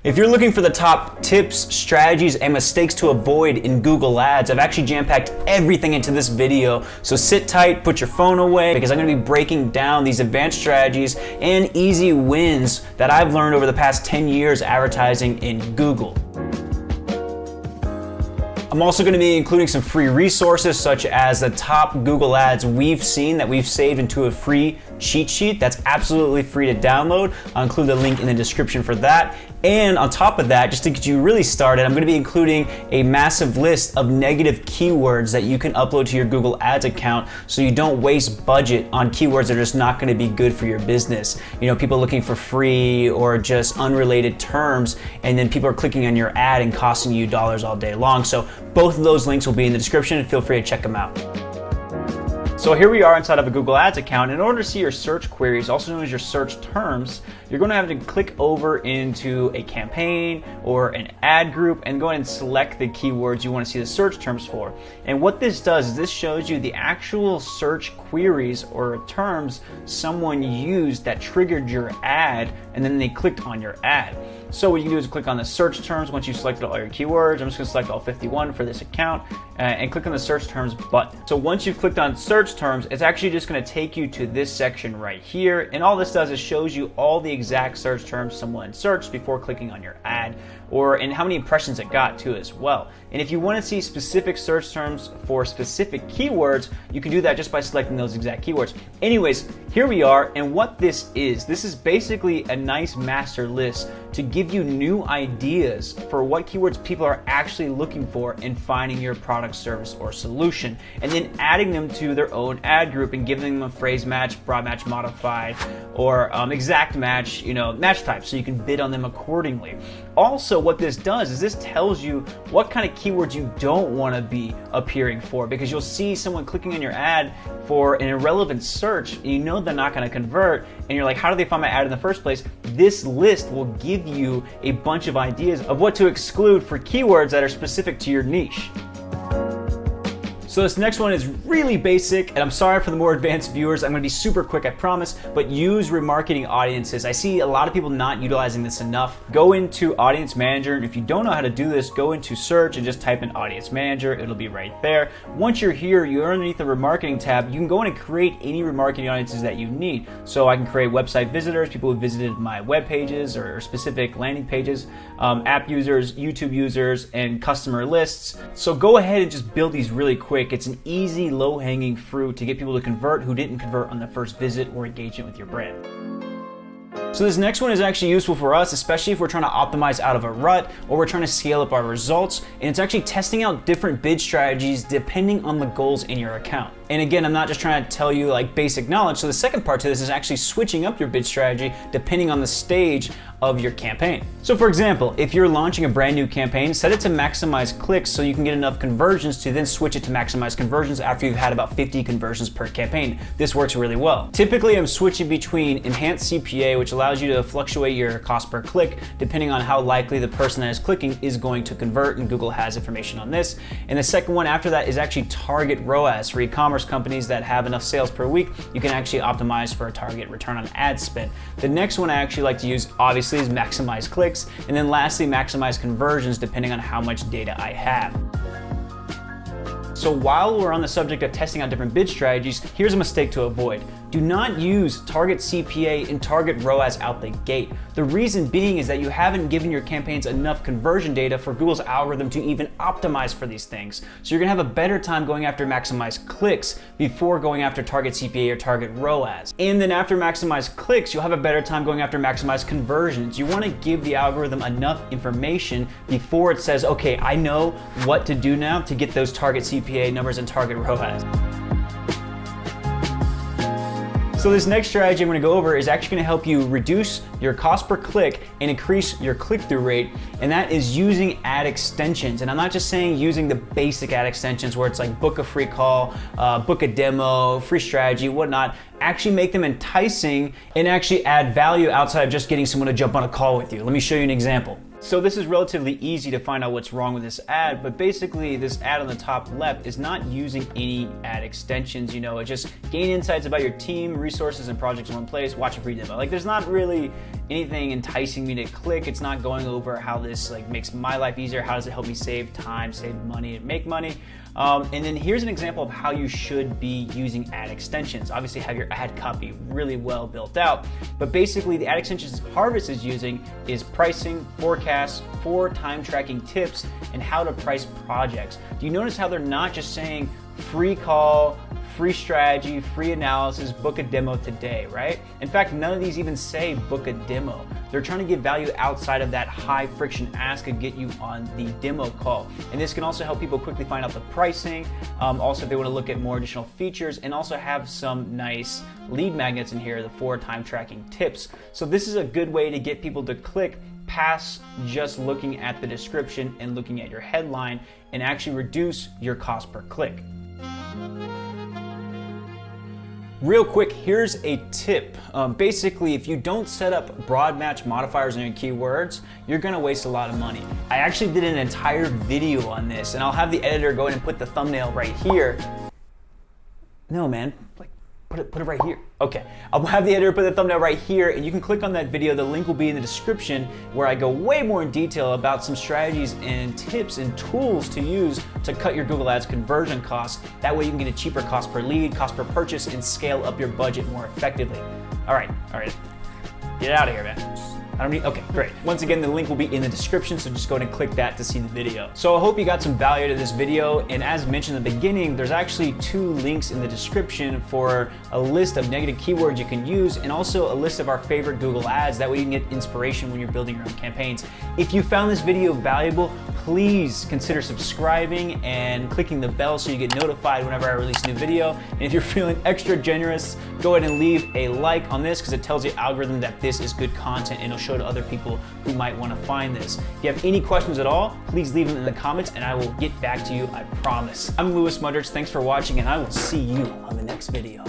If you're looking for the top tips, strategies, and mistakes to avoid in Google Ads, I've actually jam-packed everything into this video. So sit tight, put your phone away, because I'm gonna be breaking down these advanced strategies and easy wins that I've learned over the past 10 years advertising in Google. I'm also going to be including some free resources such as the top Google Ads we've seen that we've saved into a free cheat sheet that's absolutely free to download. I'll include the link in the description for that. And on top of that, just to get you really started, I'm going to be including a massive list of negative keywords that you can upload to your Google Ads account so you don't waste budget on keywords that are just not going to be good for your business. You know, people looking for free or just unrelated terms, and then people are clicking on your ad and costing you dollars all day long. So both of those links will be in the description and feel free to check them out. So here we are inside of a Google Ads account. In order to see your search queries, also known as your search terms, you're going to have to click over into a campaign or an ad group and go ahead and select the keywords you want to see the search terms for. And what this does is this shows you the actual search queries or terms someone used that triggered your ad, and then they clicked on your ad. So what you can do is click on the search terms once you've selected all your keywords. I'm just going to select all 51 for this account and click on the search terms button. So once you've clicked on search terms, it's actually just going to take you to this section right here. And all this does is shows you all the exact search terms someone searched before clicking on your ad, and how many impressions it got too as well. And if you want to see specific search terms for specific keywords, you can do that just by selecting those exact keywords. Anyways, here we are, and what this is basically a nice master list to give you new ideas for what keywords people are actually looking for in finding your product, service, or solution, and then adding them to their own ad group and giving them a phrase match, broad match, modified, or exact match, match type, so you can bid on them accordingly. Also, what this does is this tells you what kind of keywords you don't want to be appearing for, because you'll see someone clicking on your ad for an irrelevant search, you know they're not going to convert, and you're like, how do they find my ad in the first place? This list will give you a bunch of ideas of what to exclude for keywords that are specific to your niche. So this next one is really basic, and I'm sorry for the more advanced viewers. I'm going to be super quick, I promise, but use remarketing audiences. I see a lot of people not utilizing this enough. Go into Audience Manager, and if you don't know how to do this, go into search and just type in Audience Manager. It'll be right there. Once you're here, you're underneath the remarketing tab. You can go in and create any remarketing audiences that you need. So I can create website visitors, people who visited my web pages or specific landing pages, app users, YouTube users, and customer lists. So go ahead and just build these really quick. It's an easy, low-hanging fruit to get people to convert who didn't convert on the first visit or engagement with your brand. So this next one is actually useful for us, especially if we're trying to optimize out of a rut or we're trying to scale up our results. And it's actually testing out different bid strategies depending on the goals in your account. And again, I'm not just trying to tell you like basic knowledge. So the second part to this is actually switching up your bid strategy depending on the stage of your campaign. So for example, if you're launching a brand new campaign, set it to maximize clicks so you can get enough conversions to then switch it to maximize conversions after you've had about 50 conversions per campaign. This works really well. Typically, I'm switching between enhanced CPA, which allows you to fluctuate your cost per click depending on how likely the person that is clicking is going to convert, and Google has information on this. And the second one after that is actually target ROAS. For e-commerce companies that have enough sales per week, you can actually optimize for a target return on ad spend. The next one I actually like to use, obviously, is maximize clicks, and then lastly, maximize conversions depending on how much data I have. So while we're on the subject of testing out different bid strategies, here's a mistake to avoid. Do not use target CPA and target ROAS out the gate. The reason being is that you haven't given your campaigns enough conversion data for Google's algorithm to even optimize for these things. So you're gonna have a better time going after maximize clicks before going after target CPA or target ROAS. And then after maximize clicks, you'll have a better time going after maximize conversions. You wanna give the algorithm enough information before it says, okay, I know what to do now to get those target CPA numbers and target ROAS. So this next strategy I'm going to go over is actually going to help you reduce your cost per click and increase your click-through rate, and that is using ad extensions. And I'm not just saying using the basic ad extensions where it's like book a free call, book a demo, free strategy, whatnot. Actually make them enticing and actually add value outside of just getting someone to jump on a call with you. Let me show you an example. So this is relatively easy to find out what's wrong with this ad, but basically this ad on the top left is not using any ad extensions. It just gain insights about your team, resources, and projects in one place, watch a free demo. Like there's not really anything enticing me to click. It's not going over how this like makes my life easier, how does it help me save time, save money, and make money. And then here's an example of how you should be using ad extensions. Obviously have your ad copy really well built out, but basically the ad extensions Harvest is using is pricing, forecasts, for time tracking tips, and how to price projects. Do you notice how they're not just saying free call, free strategy, free analysis, book a demo today, right? In fact, none of these even say book a demo. They're trying to give value outside of that high friction ask to get you on the demo call. And this can also help people quickly find out the pricing. Also, if they want to look at more additional features, and also have some nice lead magnets in here, the 4 time tracking tips. So this is a good way to get people to click past just looking at the description and looking at your headline, and actually reduce your cost per click. Real quick, here's a tip. Basically, if you don't set up broad match modifiers on your keywords, you're gonna waste a lot of money. I actually did an entire video on this, and I'll have the editor go in and put the thumbnail right here. No, man, like put it right here. Okay, I'll have the editor put the thumbnail right here, and you can click on that video. The link will be in the description, where I go way more in detail about some strategies and tips and tools to use to cut your Google Ads conversion costs. That way you can get a cheaper cost per lead, cost per purchase, and scale up your budget more effectively. All right, get out of here, man. I don't need, okay, great. Once again, the link will be in the description, so just go ahead and click that to see the video. So I hope you got some value out of this video, and as mentioned in the beginning, there's actually 2 links in the description for a list of negative keywords you can use, and also a list of our favorite Google Ads. That way you can get inspiration when you're building your own campaigns. If you found this video valuable, please consider subscribing and clicking the bell so you get notified whenever I release a new video. And if you're feeling extra generous, go ahead and leave a like on this, because it tells the algorithm that this is good content, and it'll show to other people who might want to find this. If you have any questions at all, please leave them in the comments and I will get back to you, I promise. I'm Lewis Mudrich, thanks for watching, and I will see you on the next video.